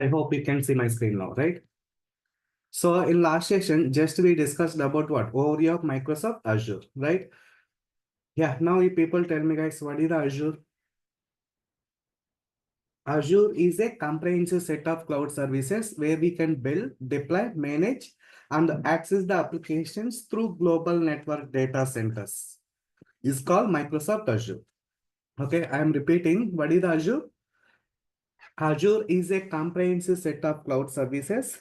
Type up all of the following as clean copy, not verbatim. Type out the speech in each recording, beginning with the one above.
I hope you can see my screen now, right? So in last session, just we discussed about what? Overview of Microsoft Azure, right? Yeah, now you people tell me guys, what is the Azure? Azure is a comprehensive set of cloud services where we can build, deploy, manage, and access the applications through global network data centers. It's called Microsoft Azure. Okay, I am repeating, what is the Azure? Azure is a comprehensive set of cloud services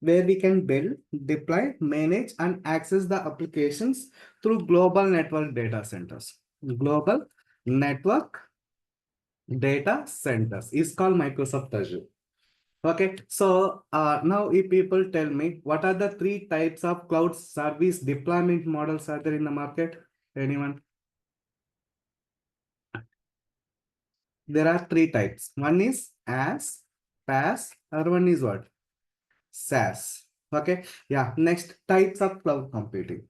where we can build, deploy, manage, and access the applications through global network data centers. Global network data centers is called Microsoft Azure. Okay, so now if people tell me what are the three types of cloud service deployment models are there in the market? Anyone? There are three types. One is as, PaaS, or one is what? SaaS. Okay, yeah. Next, types of cloud computing.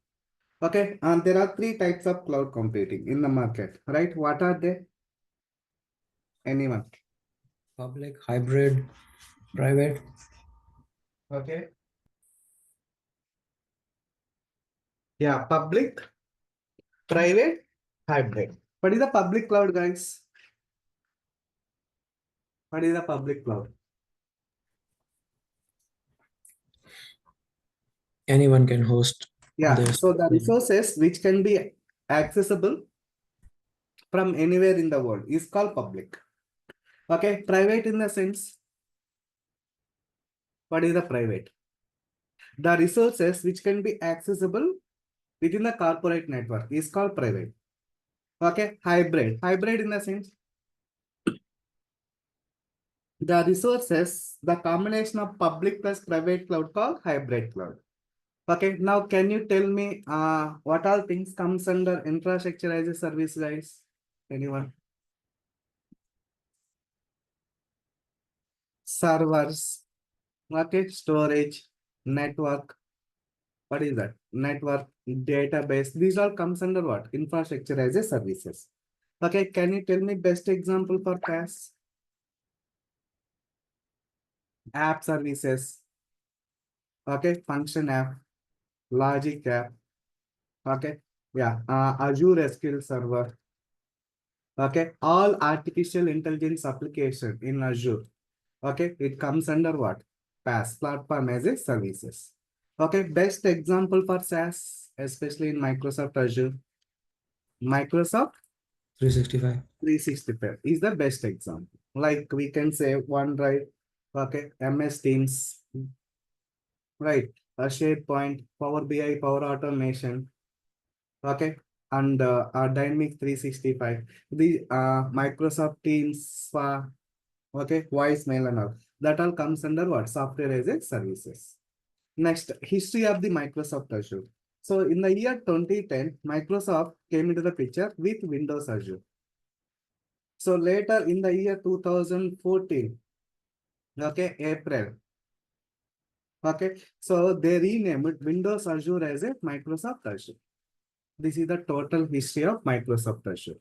Okay, and there are three types of cloud computing in the market, right? What are they? Anyone? Public, hybrid, private. Okay. Yeah, public, private, hybrid. What is the public cloud, guys? What is the public cloud? Anyone can host Yeah, this. so the resources which can be accessible from anywhere in the world is called public. Okay, private in the sense, what is the private? The resources which can be accessible within the corporate network is called private. Okay, hybrid. Hybrid in the sense, the resources, the combination of public plus private cloud called hybrid cloud. Okay, now can you tell me what all things comes under infrastructure as a service, guys? Anyone? Servers, okay, storage, network. What is that? Network, database. These all comes under what? Infrastructure as a services. Okay, can you tell me best example for PaaS? App services. Okay, function app, logic app. Okay, yeah, Azure SQL Server. Okay, all artificial intelligence application in Azure. Okay, it comes under what? PaaS, platform as a services. Okay, best example for SaaS, especially in Microsoft Azure. Microsoft 365. 365 is the best example. Like we can say OneDrive, okay, MS Teams, right? A SharePoint, Power BI, Power Automation, okay, and Dynamic 365. The Microsoft Teams, okay, voicemail and all. That all comes under what? Software as a services. Next, history of the Microsoft Azure. So in the year 2010, Microsoft came into the picture with Windows Azure. So later in the year 2014, okay, April, okay, so they renamed Windows Azure as a Microsoft Azure. This is the total history of Microsoft Azure.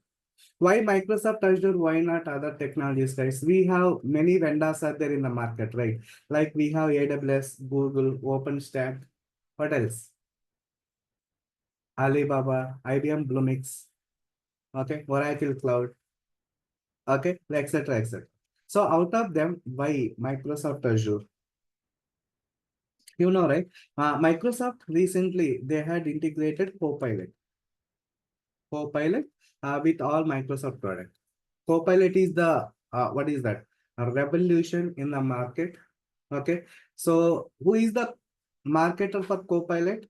Why Microsoft Azure? Why not other technologies, guys? We have many vendors are there in the market, right? Like we have AWS, Google, OpenStack. What else? Alibaba, IBM Bluemix, okay, Oracle Cloud, okay, etc., etc. So out of them, why Microsoft Azure? You know, right? Microsoft recently, they had integrated Copilot with all Microsoft products. Copilot is the, what is that? A revolution in the market. Okay. So who is the marketer for Copilot?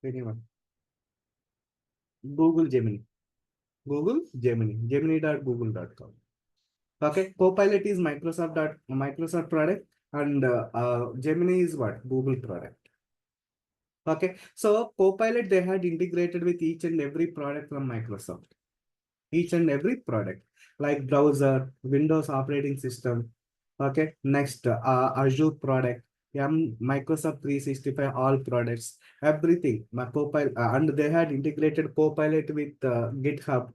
Anyone? Google Gemini. Google Gemini. Gemini.google.com. Okay. Copilot is Microsoft product, and Gemini is what? Google product. Okay. So Copilot, they had integrated with each and every product from Microsoft. Each and every product like browser, Windows operating system. Okay, next Azure product, Microsoft 365, all products, everything. My Copilot, and they had integrated Copilot with GitHub.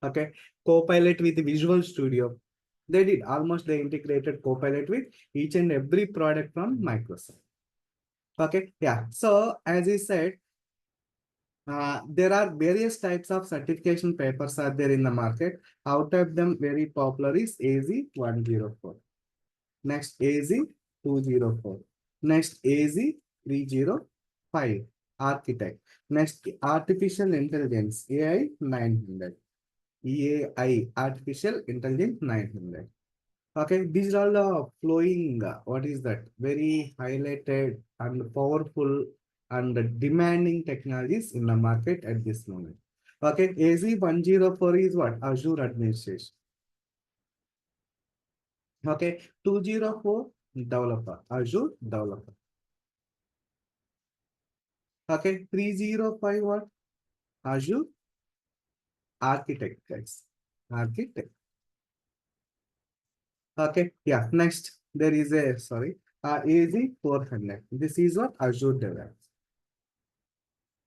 Okay, Copilot with Visual Studio. They did almost they integrated Copilot with each and every product from Microsoft. Okay, yeah. So as I said, there are various types of certification papers are there in the market. Out of them, very popular is AZ104. Next AZ204. Next AZ305. Architect. Next Artificial Intelligence AI 900. AI Artificial Intelligence 900. Okay, these are all the flowing, what is that? Very highlighted and powerful and demanding technologies in the market at this moment. Okay, AZ104 is what? Azure Administration. Okay, 204 Developer, Azure Developer. Okay, 305 what? Azure Architect, guys. Architect. Okay, yeah, next there is a, sorry, AZ400. This is what? Azure DevOps.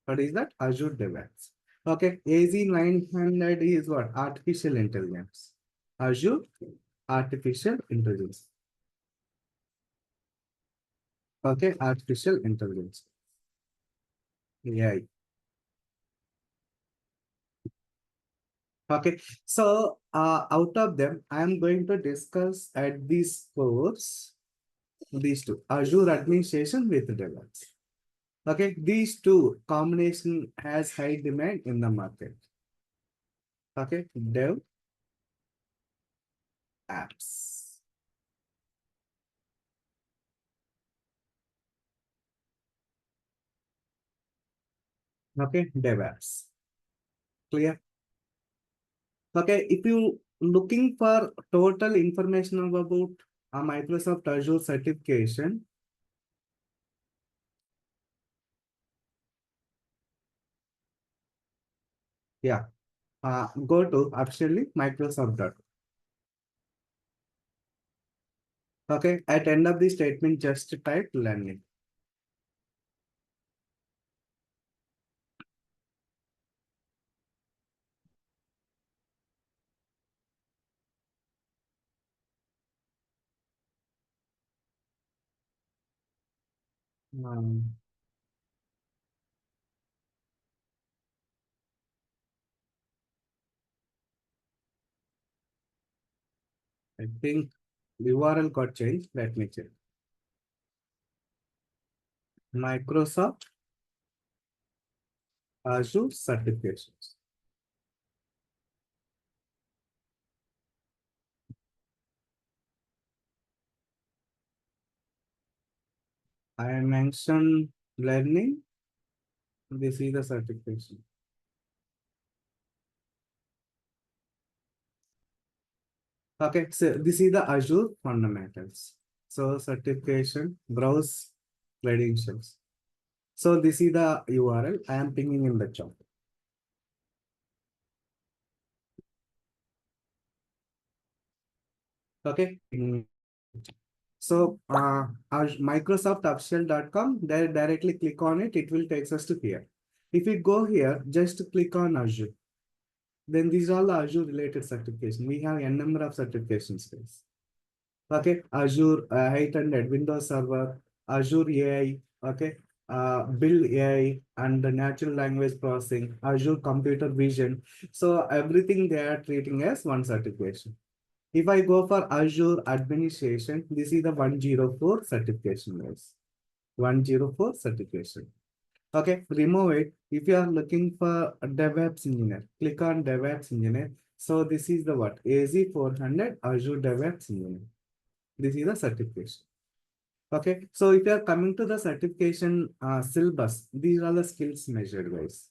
What is that? Azure DevOps. Okay, AZ900 is what? Artificial intelligence. Azure Artificial Intelligence. Okay, Artificial Intelligence. AI. Okay, so out of them, I am going to discuss at this course these two, Azure Administration with DevOps. Okay, these two combination has high demand in the market. Okay, Dev apps. Okay, Dev apps. Clear? Okay, if you looking for total information about a Microsoft Azure certification, yeah, go to officially Microsoft. Okay, at end of the statement, just type learning. Um, I think the URL got changed. Let me check. Microsoft Azure certifications. I mentioned learning. This is the certification. Okay, so this is the Azure fundamentals. So certification, browse credentials. So this is the URL I am pinging in the chat. Okay. So MicrosoftOfficial.com, there directly click on it. It will take us to here. If we go here, just click on Azure. Then these are all the Azure related certifications. We have a number of certifications. Okay, Azure heightened Windows Server, Azure AI, okay, Build AI, and the natural language processing, Azure Computer Vision. So everything they are treating as one certification. If I go for Azure Administration, this is the 104 certification, guys. 104 certification. Okay, remove it. If you are looking for a DevOps engineer, click on DevOps engineer. So this is the what? AZ400 Azure DevOps engineer. This is the certification. Okay, so if you are coming to the certification syllabus, these are the skills measured, guys.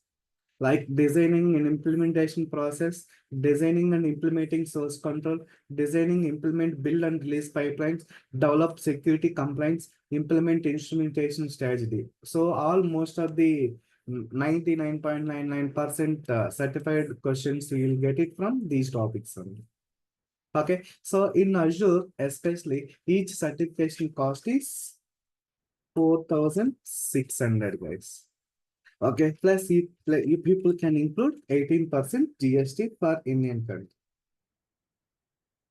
Like designing and implementation process, designing and implementing source control, designing, implement, build and release pipelines, develop security compliance, implement instrumentation strategy. So all most of the 99.99% certified questions you will get it from these topics only. Okay, so in Azure, especially each certification cost is 4,600, guys. Okay, plus you people can include 18% GST for Indian country.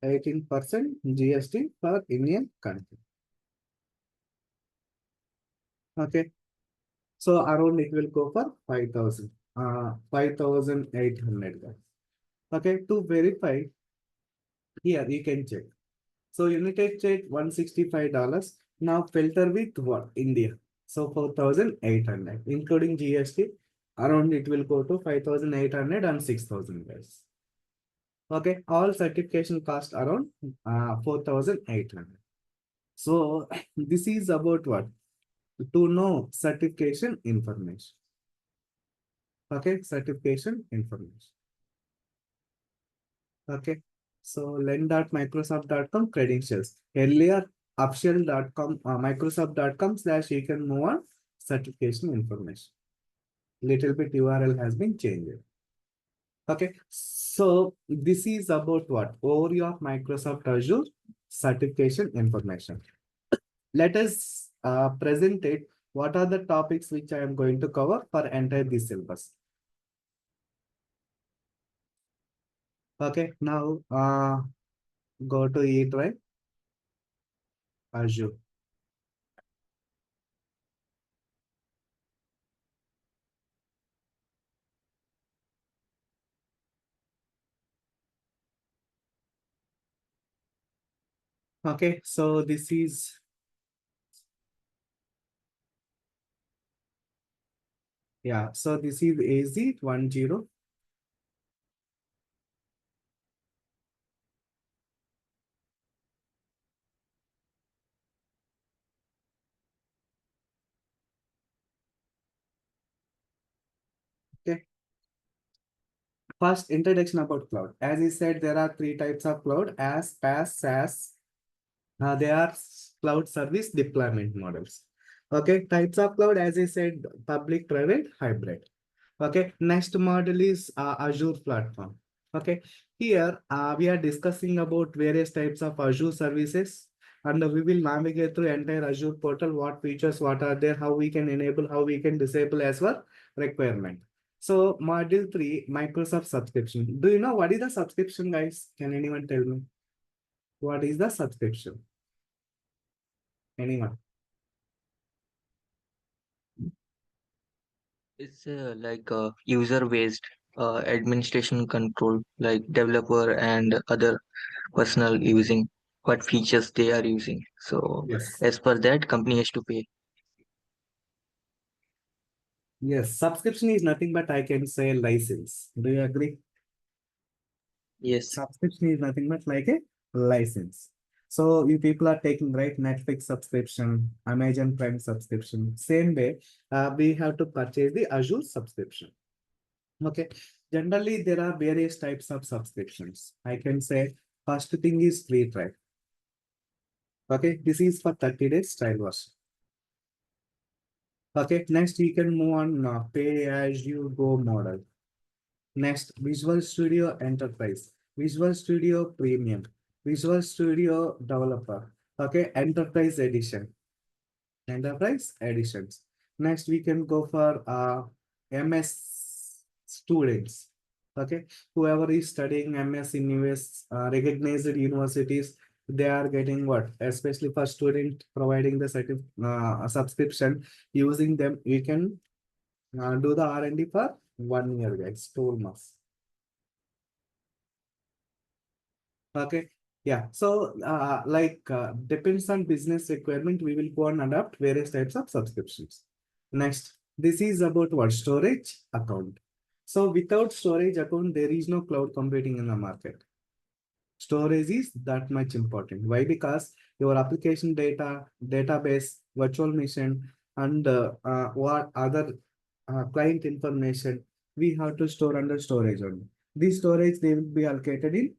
18% GST for Indian country. Okay. So around it will go for 5,000, 5,800 guys. Okay, to verify, here you can check. So United States $165. Now filter with what? India. So 4,800, including GST. Around it will go to 5,800 and 6,000 guys. Okay, all certification cost around 4,800. So this is about what? To know certification information. Okay, certification information. Okay, so len.microsoft.com credentials. Earlier, official.com, microsoft.com / you can move on certification information. Little bit URL has been changed. Okay, so this is about what? Overview of Microsoft Azure certification information. Let us present it. What are the topics which I am going to cover for entire this syllabus? Okay, now go to E drive, Azure. Okay, so this is so this is AZ10. Okay. First, introduction about cloud. As I said, there are three types of cloud: as, PaaS, SaaS. They are cloud service deployment models. Okay, types of cloud, as I said, public, private, hybrid. Okay, next model is Azure platform. Okay, here we are discussing about various types of Azure services, and we will navigate through entire Azure portal, what features, what are there, how we can enable, how we can disable as well requirement. So module 3, Microsoft subscription. Do you know what is the subscription, guys? Can anyone tell me? What is the subscription? Anyone? It's like user-based administration control, like developer and other personnel using what features they are using. So Yes. as per that, company has to pay. Yes, subscription is nothing but I can say license. Do you agree? Yes, Subscription is nothing but like a license. So you people are taking right Netflix subscription, Amazon Prime subscription. Same way, we have to purchase the Azure subscription. Okay. Generally, there are various types of subscriptions. I can say first thing is free trial. Okay, this is for 30 days trial version. Okay, next you can move on pay as you go model. Next, Visual Studio Enterprise, Visual Studio Premium, Visual Studio Developer. Okay, Enterprise Edition, Enterprise Editions. Next, we can go for MS students. Okay, whoever is studying MS in US recognized universities, they are getting what? Especially for student providing the subscription, using them, we can do the R&D for 1 year, guys. 12 months. Okay. Yeah. So, depends on business requirement, we will go and adapt various types of subscriptions. Next, this is about what? Storage account. So, without storage account, there is no cloud computing in the market. Storage is that much important. Why? Because your application data, database, virtual machine, and what other client information we have to store under storage only. This storage, they will be allocated in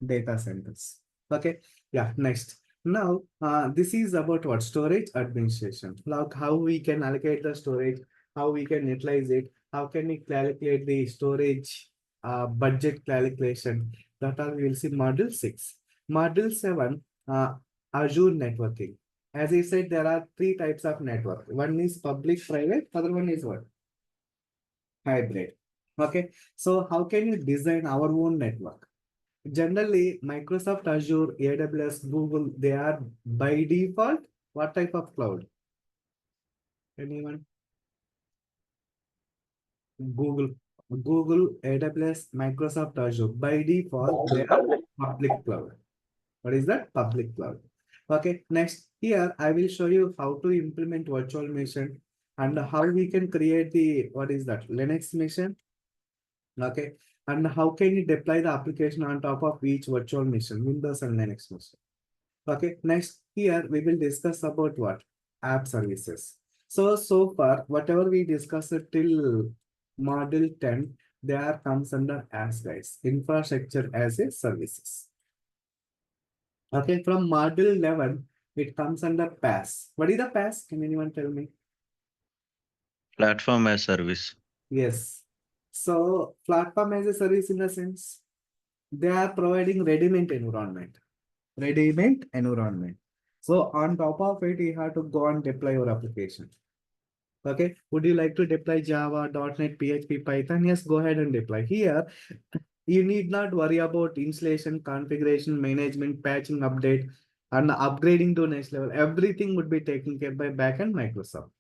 data centers. Okay. Yeah. Next. Now, this is about what? Storage administration. Like how we can allocate the storage, how we can utilize it, how can we calculate the storage budget calculation. That all we will see module 6. Module 7, Azure networking. As I said, there are three types of network. One is public, private. Other one is what? Hybrid. Okay. So how can you design our own network? Generally, Microsoft Azure, AWS, Google, they are by default, what type of cloud? Anyone? Google, AWS, Microsoft Azure. By default, they are public cloud. What is that? Public cloud. Okay, next here I will show you how to implement virtual machine and how we can create the what is that Linux machine. Okay, and how can you deploy the application on top of each virtual machine, Windows and Linux machine. Okay, next here we will discuss about what app services. So far, whatever we discussed till module 10, there comes under as guys, infrastructure as a services. Okay, from module 11, it comes under PaaS. What is the PaaS? Can anyone tell me? Platform as service. Yes. So platform as a service in the sense, they are providing ready-made environment. Ready-made environment. So on top of it, you have to go and deploy your application. Okay. Would you like to deploy Java, .NET, PHP, Python? Yes, go ahead and deploy. Here, you need not worry about installation, configuration, management, patching, update, and upgrading to next level. Everything would be taken care by backend Microsoft.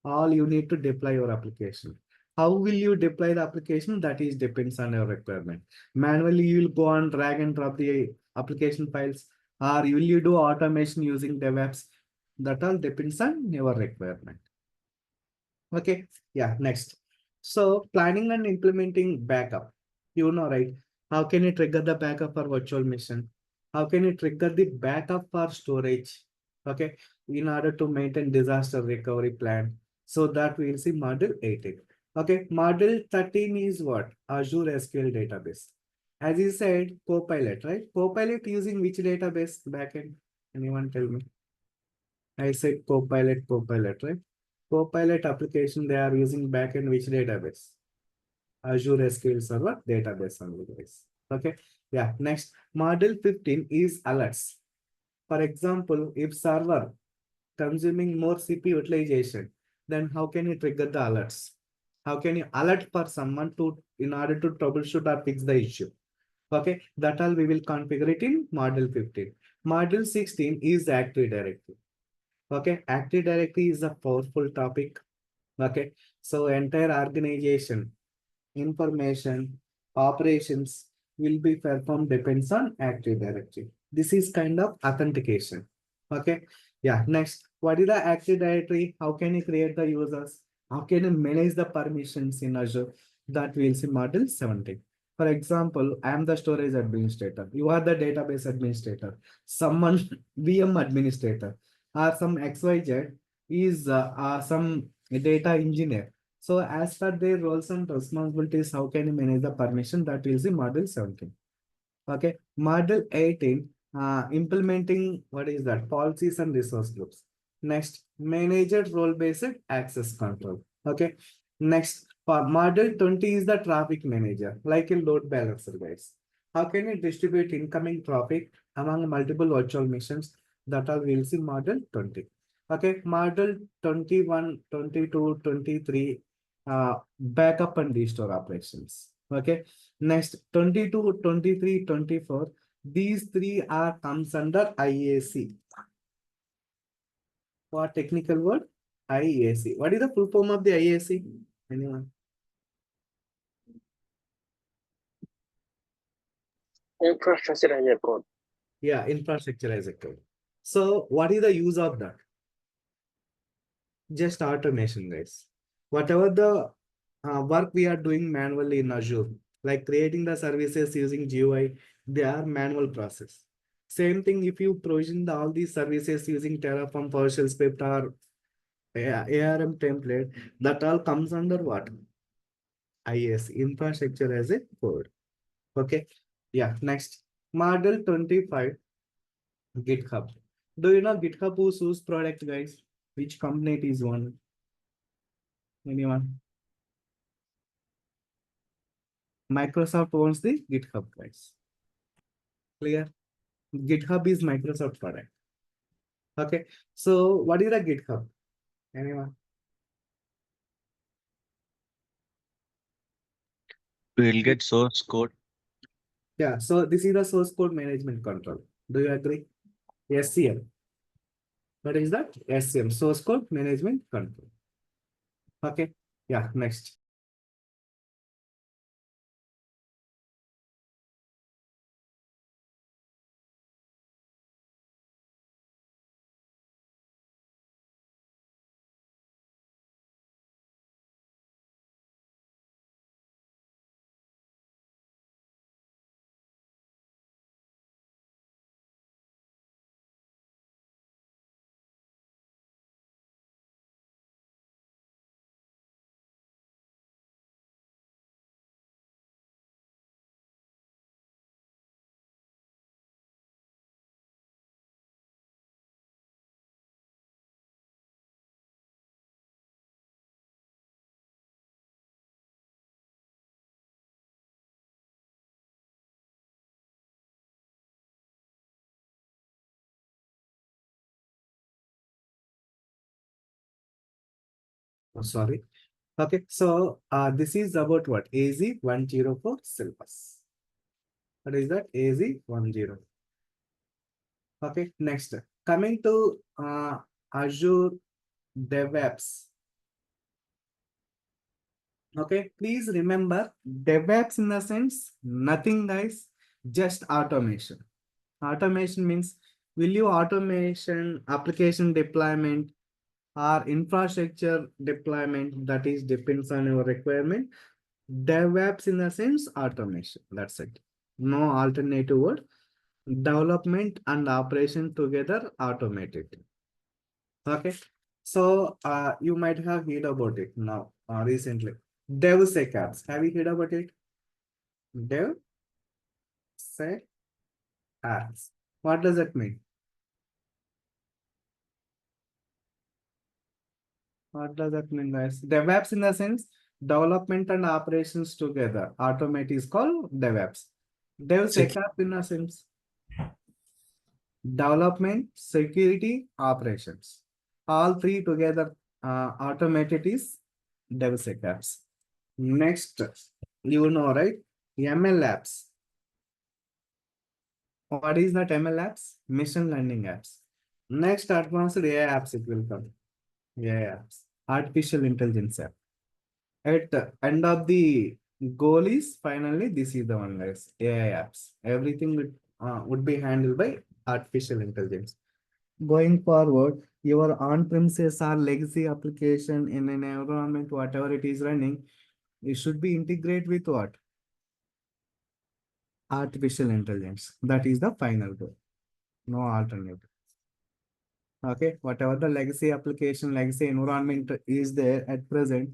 All you need to deploy your application. How will you deploy the application? That is depends on your requirement. Manually, you will go and drag and drop the application files, or will you do automation using DevOps? That all depends on your requirement. Okay, yeah, next. So planning and implementing backup. You know, right? How can you trigger the backup for virtual machine? How can you trigger the backup for storage? Okay, in order to maintain disaster recovery plan. So that we'll see module 18. Okay, module 13 is what? Azure SQL database. As you said, Copilot, right? Copilot using which database backend? Anyone tell me? I said Copilot, right? Copilot application, they are using backend which database? Azure SQL Server database only, guys. Okay. Yeah. Next, model 15 is alerts. For example, if server consuming more CPU utilization, then how can you trigger the alerts? How can you alert for someone to in order to troubleshoot or fix the issue? Okay, that all we will configure it in model 15. Model 16 is Active Directory. Okay, Active Directory is a powerful topic. Okay, so entire organization, information, operations will be performed depends on Active Directory. This is kind of authentication. Okay, yeah. Next, what is the Active Directory? How can you create the users? How can you manage the permissions in Azure? That we'll see model 17. For example, I am the storage administrator. You are the database administrator. Someone VM administrator or some XYZ is some data engineer. So as per their roles and responsibilities, how can you manage the permission? That is the model 17. Okay. Model 18, implementing what is that? Policies and resource groups. Next, manager role-based access control. Okay. Next, model 20 is the traffic manager, like a load balancer, guys. How can you distribute incoming traffic among multiple virtual machines? That are we'll see model 20. Okay, model 21, 22, 23, backup and restore operations. Okay, next 22, 23, 24. These three are comes under IAC. What technical word? IAC. What is the full form of the IAC? Anyone? Infrastructure as a code. Yeah, infrastructure as a code. So what is the use of that? Just automation, guys. Whatever the work we are doing manually in Azure, like creating the services using GUI, they are manual process. Same thing if you provision all these services using Terraform, PowerShell script or ARM template, that all comes under what? IS, infrastructure as a code. Okay. Yeah. Next, model 25, GitHub. Do you know GitHub whose product, guys? Which company it is one? Anyone? Microsoft owns the GitHub, guys. Clear? GitHub is Microsoft product. Okay. So what is the GitHub? Anyone? We'll get source code. Yeah, so this is the source code management control. Do you agree? SCM. What is that? SCM, source code management control. Okay. Yeah, next. Oh, sorry. Okay, so this is about what? AZ104 syllabus. What is that? AZ10. Okay, next. Coming to Azure DevOps. Okay, please remember DevOps in the sense nothing, guys, just automation. Automation means will you automation application deployment or infrastructure deployment, that is depends on your requirement. DevOps in the sense automation. That's it. No alternative word. Development and operation together automated. Okay. So you might have heard about it now recently. DevSecOps. Have you heard about it? DevSecOps. What does that mean? What does that mean, guys? DevOps in the sense development and operations together. Automate is called DevOps. DevSecOps in the sense development, security, operations. All three together automated is DevSecOps. Next, you know, right? ML apps. What is that ML apps? Machine learning apps. Next, advanced AI apps it will come. AI apps. Artificial intelligence app. At the end of the goal is finally this is the one, guys. AI apps. Everything would be handled by artificial intelligence. Going forward, your on-premises or legacy application in an environment, whatever it is running, it should be integrated with what? Artificial intelligence. That is the final goal. No alternative. Okay, whatever the legacy application, legacy environment is there at present,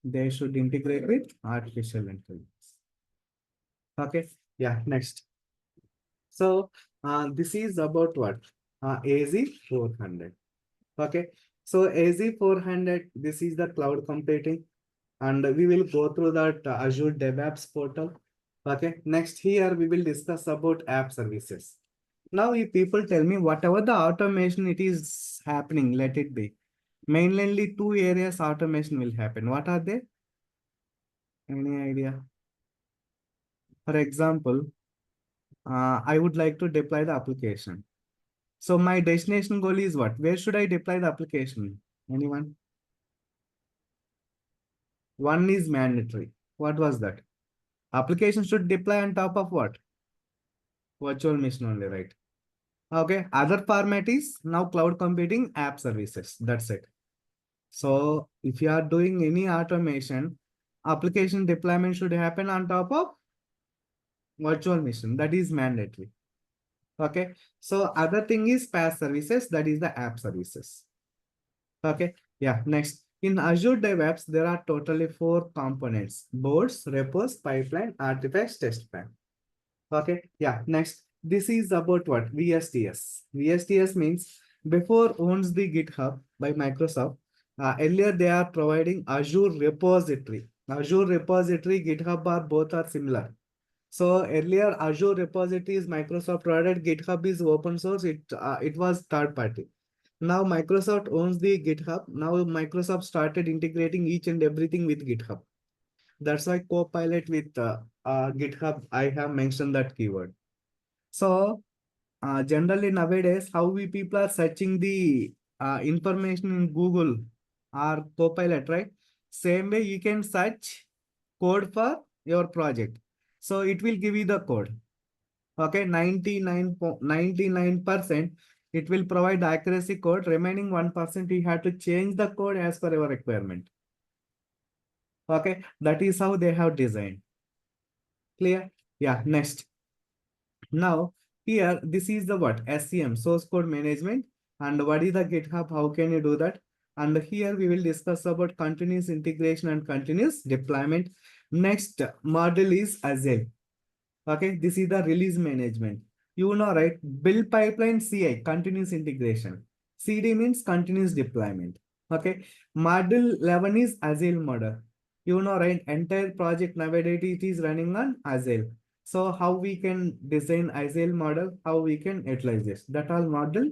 they should integrate with artificial intelligence. Okay, yeah, next. So this is about what? AZ400. Okay, so AZ400, this is the cloud computing, and we will go through that Azure DevOps portal. Okay, next here we will discuss about app services. Now, if people tell me whatever the automation it is happening, let it be. Mainly two areas automation will happen. What are they? Any idea? For example, I would like to deploy the application. So my destination goal is what? Where should I deploy the application? Anyone? One is mandatory. What was that? Application should deploy on top of what? Virtual machine only, right? Okay. Other format is now cloud computing app services. That's it. So if you are doing any automation, application deployment should happen on top of virtual machine. That is mandatory. Okay. So other thing is PaaS services. That is the app services. Okay. Yeah. Next. In Azure DevOps, there are totally 4 components: boards, repos, pipeline, artifacts, test plan. Okay. Yeah. Next. This is about what? VSTS. VSTS means before owns the GitHub by Microsoft. Earlier, they are providing Azure repository. Azure repository, GitHub are both are similar. So earlier, Azure repository is Microsoft provided. GitHub is open source. It was third party. Now Microsoft owns the GitHub. Now Microsoft started integrating each and everything with GitHub. That's why Copilot with GitHub, I have mentioned that keyword. So generally nowadays, how we people are searching the information in Google or Copilot, right? Same way you can search code for your project. So it will give you the code. Okay, 99% it will provide accuracy code. Remaining 1% you have to change the code as per your requirement. Okay, that is how they have designed. Clear? Yeah, next. Now, here, this is the what? SCM, source code management. And what is the GitHub? How can you do that? And here we will discuss about continuous integration and continuous deployment. Next model is Agile. Okay, this is the release management. You know, right? Build pipeline CI, continuous integration. CD means continuous deployment. Okay, model 11 is Agile model. You know, right? Entire project nowadays it is running on Agile. So how we can design Agile model, how we can utilize this. That all model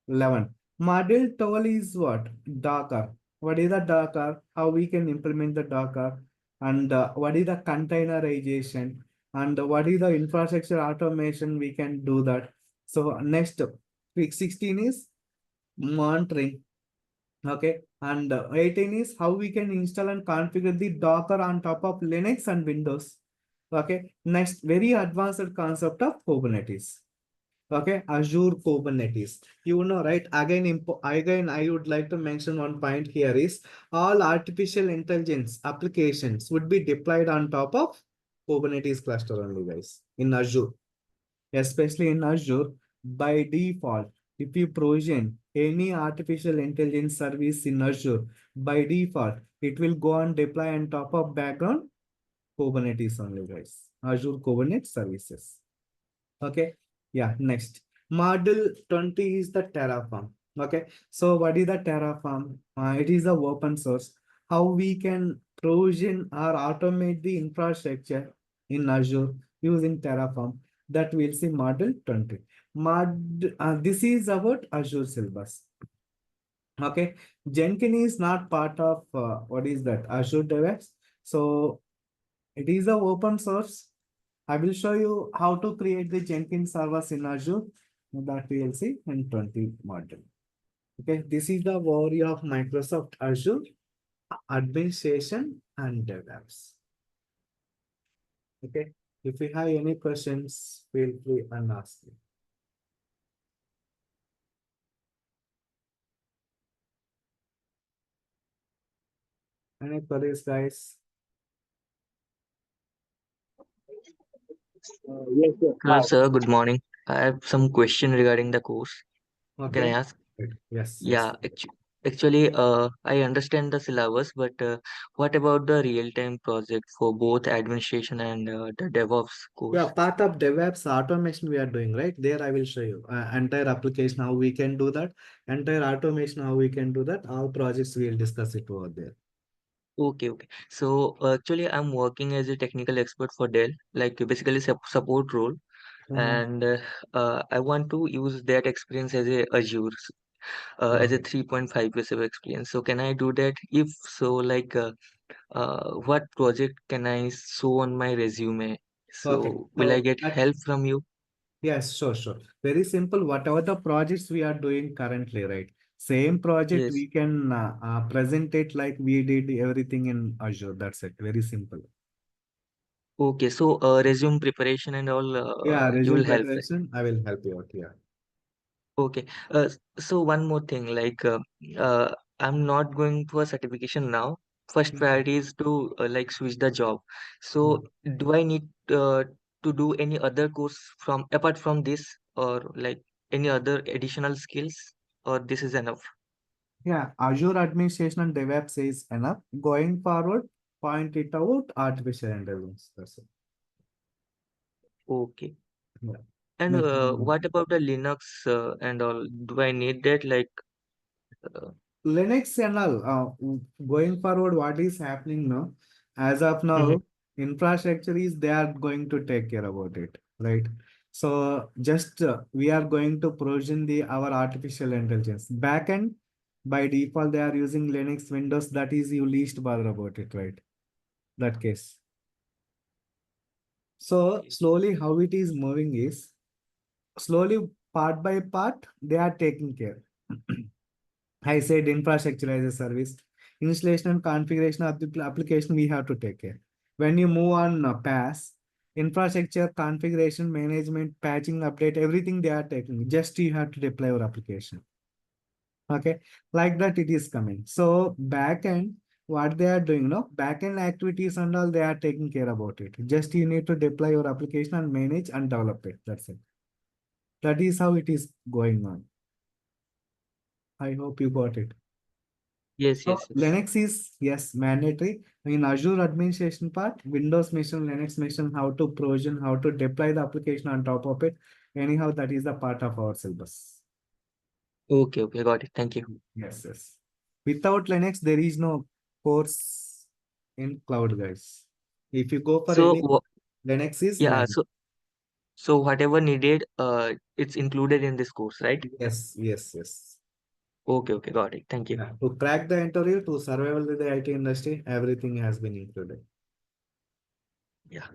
11. Model 12 is what? Docker. What is the Docker? How we can implement the Docker? And what is the containerization? And what is the infrastructure automation? We can do that. So next, week 16 is monitoring. Okay. And 18 is how we can install and configure the Docker on top of Linux and Windows. Okay. Next, very advanced concept of Kubernetes. Okay, Azure Kubernetes. You know, right? Again, I would like to mention one point here is all artificial intelligence applications would be deployed on top of Kubernetes cluster only, guys, in Azure. Especially in Azure, by default, if you provision any artificial intelligence service in Azure, by default, it will go and deploy on top of background Kubernetes only, guys. Azure Kubernetes services. Okay. Yeah. Next. Model 20 is the Terraform. Okay. So what is the Terraform? It is a open source. How we can provision or automate the infrastructure in Azure using Terraform. That we'll see model 20. This is about Azure syllabus. Okay. Jenkins is not part of what is that? Azure DevOps. So it is a open source. I will show you how to create the Jenkins servers in Azure that we will see in 20 module. Okay, this is the overview of Microsoft Azure administration and DevOps. Okay, if you have any questions, feel free and ask me. Any queries, guys? Yes, yes. Hello, sir. Good morning. I have some question regarding the course. Can I Okay. ask? Yes, Yeah, yes. actually, I understand the syllabus, but what about the real-time project for both administration and the DevOps Yeah, course? part of DevOps automation we are doing, right? There I will show you entire application, how we can do that. Entire automation, how we can do that. All projects we will discuss it over there. Okay, okay. So actually, I'm working as a technical expert for Dell, like basically support role, and I want to use that experience as a Azure, as a Okay. 3.5 years of experience. So can I do that? If so, like, what project can I show on my resume? Okay. So will I So get help from you? yes, sure, sure. Very simple. Whatever the projects we are doing currently, right? Same project Yes. we can present it like we did everything in Azure. That's it. Very simple. Okay. So resume preparation and all, Yeah, you resume will help, right? preparation. I will help you out here. Okay. So one more thing, like, I'm not going for certification now. First Mhm. priority is to like switch the job. Mhm. So do I need to do any other course from apart from this, or like any other additional skills, or this is enough? Yeah, Azure administration and DevOps is enough. Going forward, point it out, artificial intelligence. That's it. Okay. Yeah. And Nothing. what about the Linux and all? Do I need that? Like, uh, Linux and all, going forward, what is happening now? As of mhm. now, infrastructure is they are going to take care about it, right? So just we are going to provision the our artificial intelligence backend. By default, they are using Linux, Windows. That is you least bother about it, right? That case. So slowly how it is moving is slowly part by part they are taking care. I said infrastructure as a service, installation and configuration of the application we have to take care. When you move on PaaS, infrastructure, configuration, management, patching, update, everything they are taking. Just you have to deploy your application. Okay, like that it is coming. So backend, what they are doing, no backend activities and all they are taking care about it. Just you need to deploy your application and manage and develop it. That's it. That is how it is going on. I hope you got it. Yes, So yes, yes. Linux is, yes, mandatory. In Azure administration part, Windows machine, Linux machine, how to provision, how to deploy the application on top of it. Anyhow, that is the part of our syllabus. Okay, okay, got it. Thank you. Yes, yes. Without Linux, there is no course in cloud, guys. If you go for So, any, Linux is yeah, mandatory. so whatever needed, it's included in this course, right? Yes, yes, yes. Okay, okay, got it. Thank you. Yeah. To crack the interview, to survival with the IT industry, everything has been included. Yeah.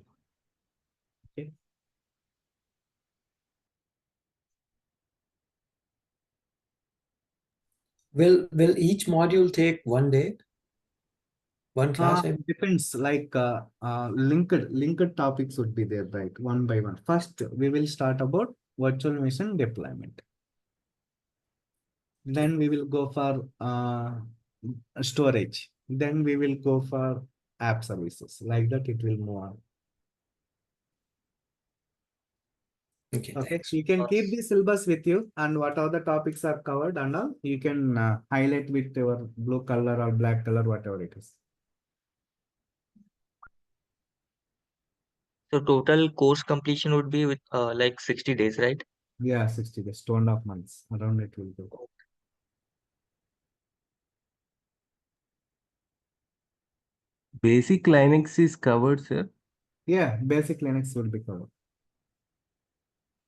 Okay. Will each module take 1 day? One class? Depends. Like linked topics would be there, right? One by one. First, we will start about virtual machine deployment. Then we will go for storage. Then we will go for app services. Like that, it will move on. Okay, Okay, thanks. you can keep the syllabus with you, and what other topics are covered and all, you can highlight with your blue color or black color, whatever it is. So total course completion would be with like 60 days, right? Yeah, 60 days, 2.5 months. Around it will go. Basic Linux is covered, sir. Yeah, basic Linux will be covered.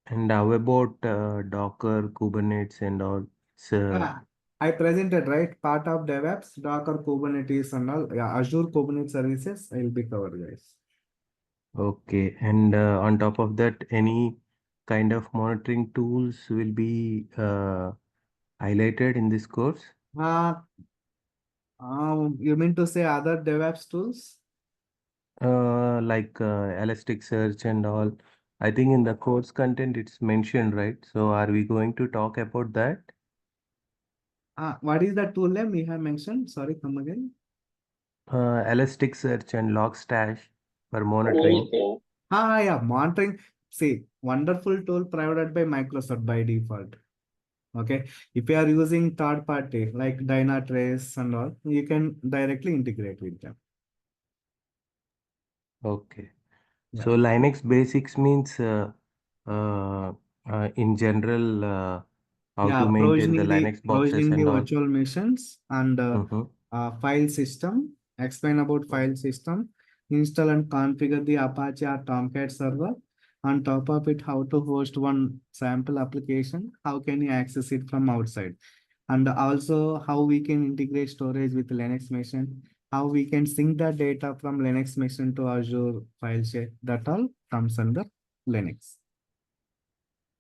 And how about Docker, Kubernetes, and all? Sir, Yeah, I presented, right? Part of DevOps, Docker, Kubernetes, and all. Yeah, Azure Kubernetes services will be covered, guys. okay. And on top of that, any kind of monitoring tools will be highlighted in this course? Uh, you mean to say other DevOps tools? Like Elasticsearch and all. I think in the course content it's mentioned, right? So are we going to talk about that? What is the tool name we have mentioned? Sorry, come again. Elasticsearch and Logstash for monitoring. Yeah, monitoring. See, wonderful tool provided by Microsoft by default. Okay, if you are using third party like Dynatrace and all, you can directly integrate with them. Okay. Yeah. So Linux basics means uh, in general how Yeah, to maintain the Linux boxes provisioning the and all. virtual machines and Mhm. file system. Explain about file system. Install and configure the Apache or Tomcat server. On top of it, how to host one sample application. How can you access it from outside? And also how we can integrate storage with Linux machine. How we can sync the data from Linux machine to Azure file share. That all comes under Linux.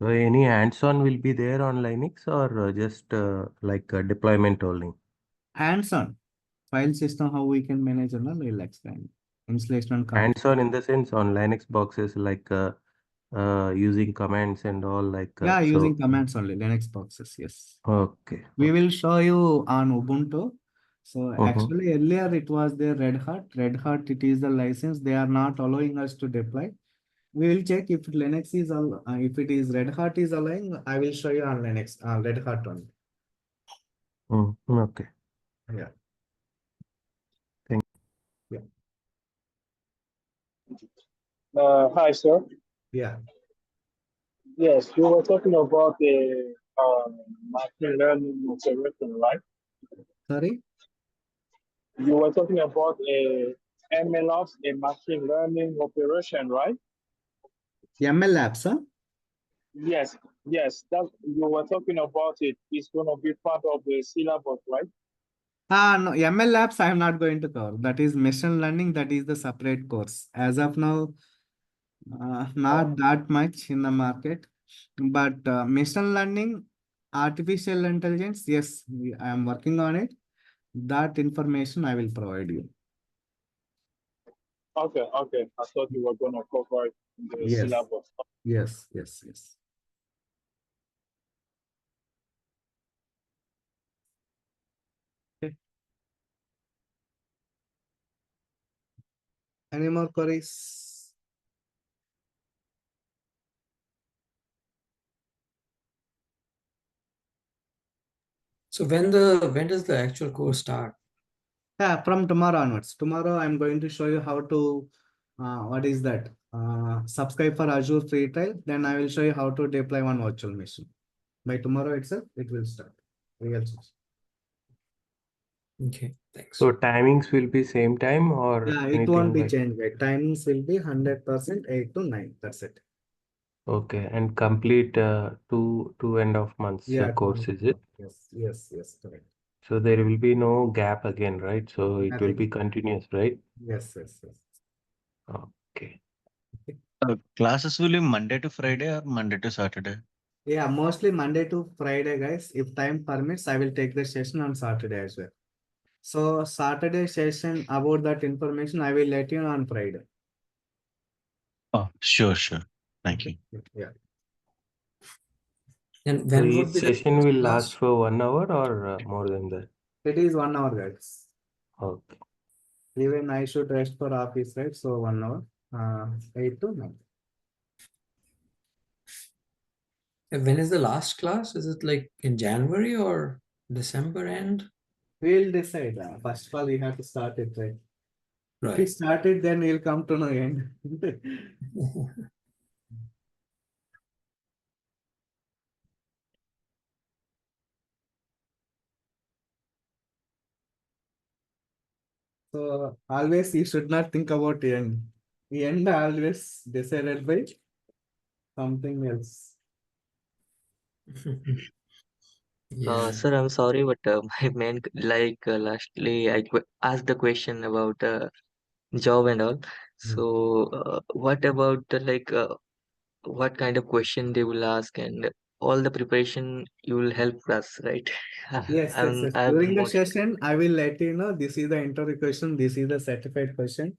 So any hands-on will be there on Linux or just like deployment only? Hands-on file system, how we can manage and all, we'll explain. Installation and config. Hands-on in the sense on Linux boxes like using commands and all like Yeah, using so. commands only, Linux boxes, yes. Okay. We will show you on Ubuntu. So Mhm. actually earlier it was the Red Hat. Red Hat, it is the license. They are not allowing us to deploy. We will check if Linux is, if it is Red Hat is allowing, I will show you on Linux, Red Hat only. Okay. Yeah. Thank Yeah. Hi, sir. Yeah. Yes, you were talking about the machine learning observation, right? Sorry. You were talking about a MLOps, a machine learning operation, right? ML Labs, huh? Yes, yes. That you were talking about it. It's going to be part of the syllabus, right? No, ML Labs I am not going to cover. That is machine learning. That is the separate course. As of now, Not that much in the market, but machine learning, artificial intelligence, yes, I am working on it. That information I will provide you. Okay, okay. I thought you were gonna cover it in the Yes. syllabus. Yes, yes, yes. Okay. Any more queries? So when does the actual course start? Yeah, from tomorrow onwards. Tomorrow I'm going to show you how to, what is that? Subscribe for Azure free trial. Then I will show you how to deploy one virtual machine. By tomorrow itself, it will start. Real session. Okay, thanks. So timings will be same time or Yeah, it anything won't be like? changed. Right? Timings will be 100% 8 to 9. That's it. Okay, and complete 2.5 months Yeah. course, is it? Yes, yes, yes, correct. So there will be no gap again, right? So it will Nothing. be continuous, right? Yes, yes, yes. Okay. Classes will be Monday to Friday or Monday to Saturday? Yeah, mostly Monday to Friday, guys. If time permits, I will take the session on Saturday as well. So Saturday session about that information, I will let you know on Friday. Oh, sure, sure. Thank you. Yeah. And So when each would be the session will class? last for 1 hour or more than that? It is 1 hour, guys. Okay. Even I should rest for office, right? So 1 hour, 8 to 9. And when is the last class? Is it like in January or December end? We'll decide. First of all, we have to start it, right? If we Right. start it, then we'll come to know end. So always you should not think about end. The end always decided by something else. Yeah. Sir, I'm sorry, but my main lastly I asked the question about job and all. So what about the what kind of question they will ask and all the preparation you will help us, right? Yes, yes, yes. I'm During the most session, I will let you know this is the interview question, this is the certified question.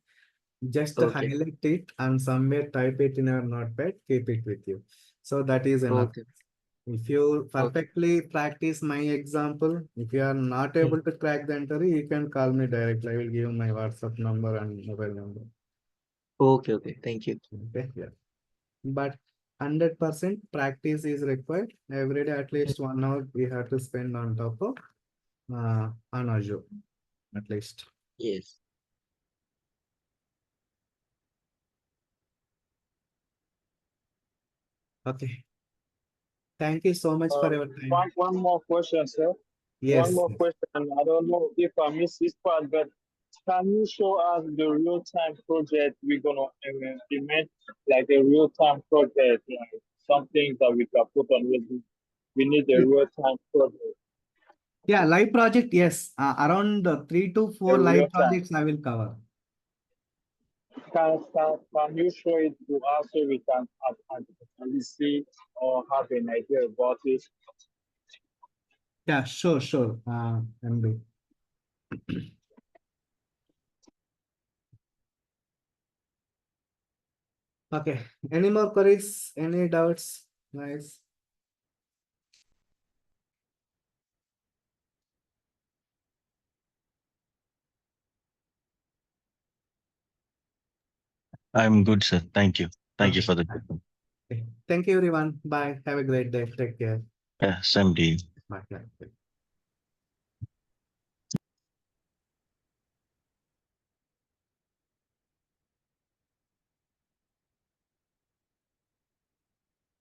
Just okay. highlight it and somewhere type it in your notepad, keep it with you. So that is enough. Okay. If you Okay. perfectly practice my example, if you are not Hmm. able to crack the interview, you can call me directly. I will give you my WhatsApp number and mobile number. Okay. Okay. Thank you. Okay, yeah. But 100% practice is required. Every day, at least 1 hour we have to spend on top of on Azure, at least. Yes. Okay. Thank you so much for your time. One more question, sir. One Yes. more question. I don't know if I missed this part, but can you show us the real-time project we're gonna implement, like a real-time project, like something that we can put on it? We need a real-time project. Yeah, live project, yes. Around 3 to 4 A live real-time. projects I will cover. Can you show it to us so we can actually see or have an idea about it? Yeah, sure, sure. MB. Okay. Any more queries? Any doubts? Guys? I'm good, sir. Thank you. Thank you Okay. for the Okay. Thank you, everyone. Bye. Have a great day. Take care. same to you. Bye. Yeah.